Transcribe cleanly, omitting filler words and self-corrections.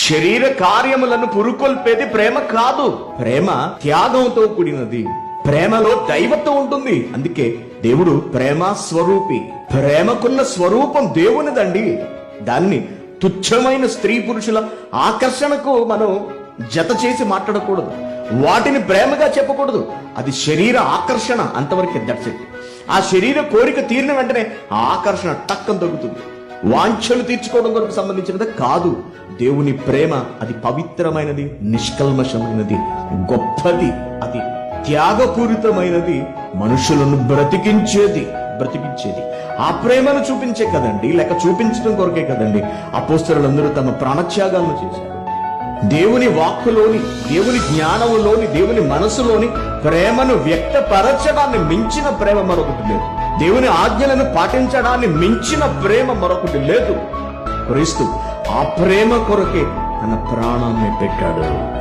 శరీర కార్యములను పురుకొల్పేది ప్రేమ కాదు. ప్రేమ త్యాగంతో కూడినది. ప్రేమలో దైవత్వం ఉంటుంది. అందుకే దేవుడు ప్రేమ స్వరూపి. ప్రేమకున్న స్వరూపం దేవునిదండి. దాన్ని తుచ్చమైన స్త్రీ పురుషుల ఆకర్షణకు మనం జత చేసి మాట్లాడకూడదు. వాటిని ప్రేమగా చెప్పకూడదు. అది శరీర ఆకర్షణ, అంతవరకే. That's it. ఆ శరీర కోరిక తీరిన వెంటనే ఆ ఆకర్షణ టక్కన తగ్గుతుంది. వాంఛలు తీర్చుకోవడం కొరకు సంబంధించినది కాదు. దేవుని ప్రేమ అది పవిత్రమైనది, నిష్కల్మషమైనది, గొప్పది, అది త్యాగపూరితమైనది, మనుషులను బ్రతికించేది. ఆ ప్రేమను చూపించే కదండి, లేక చూపించడం కొరకే కదండి అపోస్తలులందరూ తమ ప్రాణత్యాగాలను చేశారు. దేవుని వాక్కులోని, దేవుని జ్ఞానములోని, దేవుని మనసులోని ప్రేమను వ్యక్తపరచడాన్ని మించిన ప్రేమ మరొకటి లేదు. దేవుని ఆజ్ఞలను పాటించడాన్ని మించిన ప్రేమ మరొకటి లేదు. క్రీస్తు ఆ ప్రేమ కొరకే తన ప్రాణాన్ని పెట్టాడు.